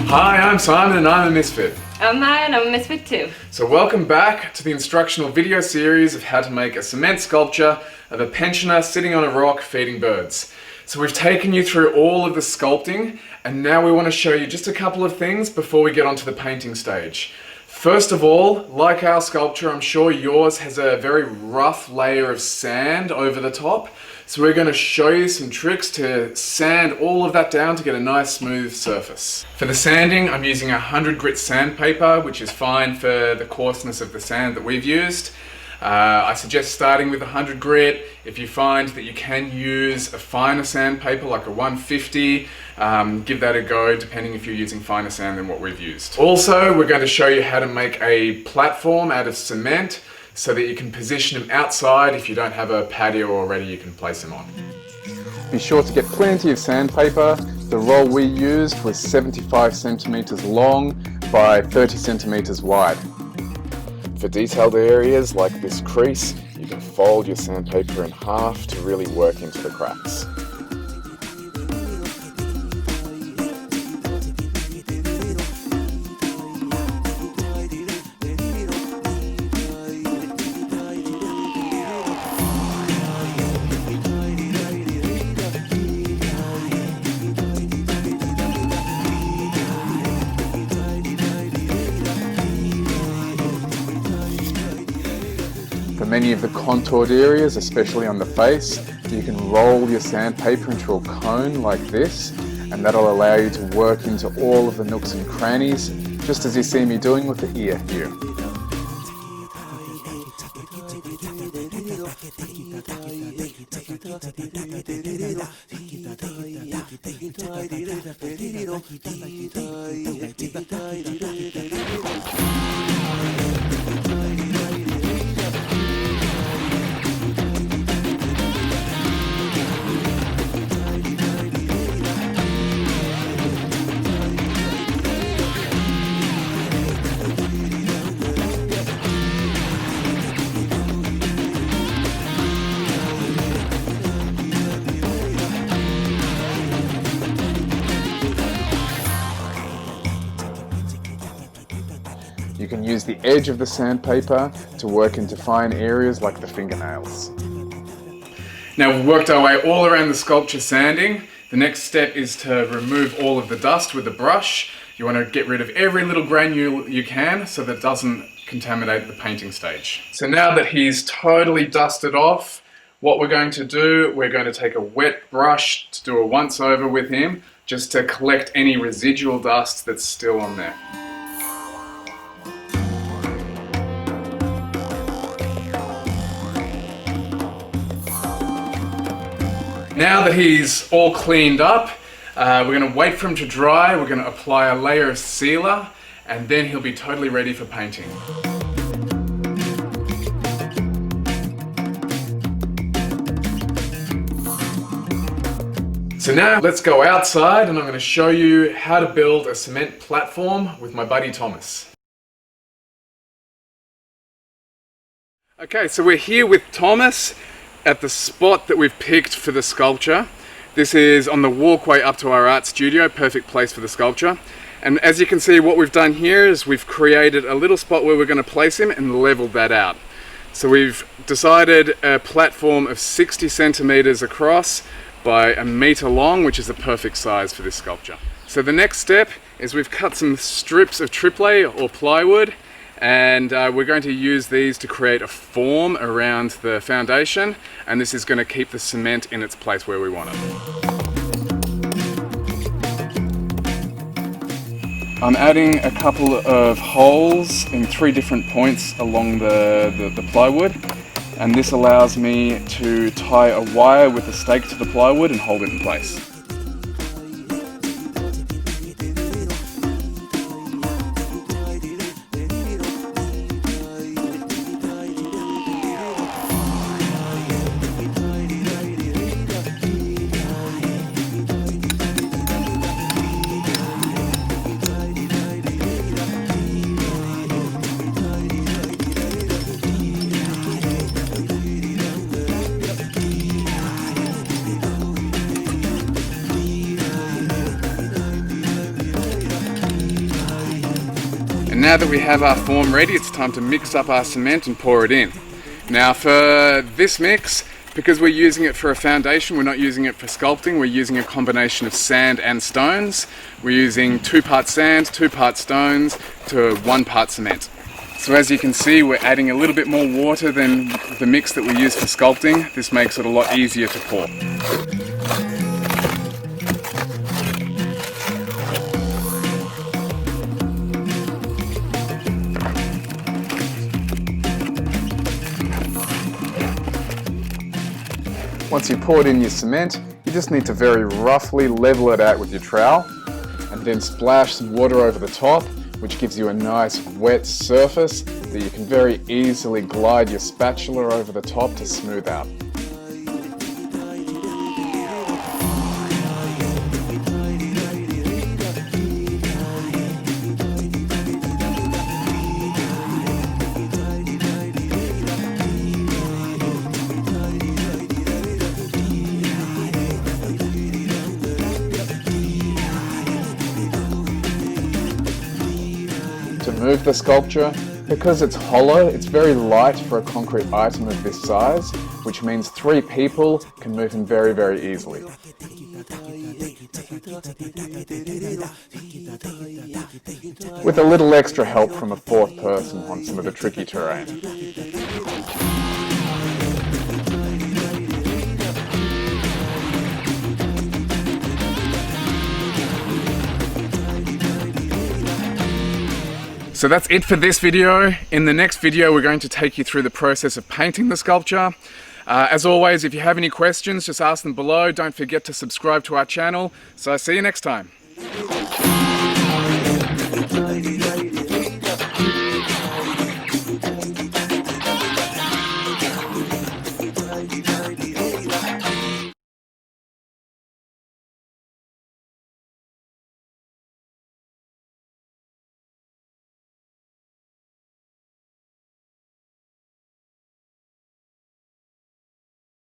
Hi, I'm Simon and I'm a misfit. I'm Maya and I'm a misfit too. So welcome back to the instructional video series of how to make a cement sculpture of a pensioner sitting on a rock feeding birds. So we've taken you through all of the sculpting and now we want to show you just a couple of things before we get onto the painting stage. First of all, like our sculpture, I'm sure yours has a very rough layer of sand over the top. So we're going to show you some tricks to sand all of that down to get a nice smooth surface. For the sanding, I'm using 100 grit sandpaper, which is fine for the coarseness of the sand that we've used. I suggest starting with 100 grit. If you find that you can use a finer sandpaper like a 150, give that a go depending if you're using finer sand than what we've used. Also, we're going to show you how to make a platform out of cement so that you can position them outside. If you don't have a patio already, you can place them on. Be sure to get plenty of sandpaper. The roll we used was 75 centimeters long by 30 centimeters wide. For detailed areas like this crease, you can fold your sandpaper in half to really work into the cracks. For many of the contoured areas, especially on the face, you can roll your sandpaper into a cone like this, and that'll allow you to work into all of the nooks and crannies, just as you see me doing with the ear here. You can use the edge of the sandpaper to work into fine areas like the fingernails. Now we've worked our way all around the sculpture sanding. The next step is to remove all of the dust with a brush. You want to get rid of every little granule you can so that it doesn't contaminate the painting stage. So now that he's totally dusted off, what we're going to do, we're going to take a wet brush to do a once over with him, just to collect any residual dust that's still on there. Now that he's all cleaned up, we're going to wait for him to dry, we're going to apply a layer of sealer, and then he'll be totally ready for painting. So now let's go outside and I'm going to show you how to build a cement platform with my buddy Thomas. Okay, so we're here with Thomas at the spot that we've picked for the sculpture. This is on the walkway up to our art studio, perfect place for the sculpture. And as you can see, what we've done here is we've created a little spot where we're going to place him and leveled that out. So we've decided a platform of 60 centimeters across by a meter long, which is the perfect size for this sculpture. So the next step is we've cut some strips of triple or plywood, and we're going to use these to create a form around the foundation, and this is going to keep the cement in its place where we want it. I'm adding a couple of holes in 3 different points along the plywood, and this allows me to tie a wire with a stake to the plywood and hold it in place. And now that we have our form ready, it's time to mix up our cement and pour it in. Now for this mix, because we're using it for a foundation, we're not using it for sculpting, we're using a combination of sand and stones. We're using 2 parts sand, 2 parts stones to 1 part cement. So as you can see, we're adding a little bit more water than the mix that we use for sculpting. This makes it a lot easier to pour. Once you poured in your cement, you just need to very roughly level it out with your trowel and then splash some water over the top, which gives you a nice wet surface that you can very easily glide your spatula over the top to smooth out. To move the sculpture, because it's hollow, it's very light for a concrete item of this size, which means 3 people can move him very, very easily. With a little extra help from a 4th person on some of the tricky terrain. So that's it for this video. In the next video, we're going to take you through the process of painting the sculpture. As always, if you have any questions, just ask them below. Don't forget to subscribe to our channel. So I'll see you next time.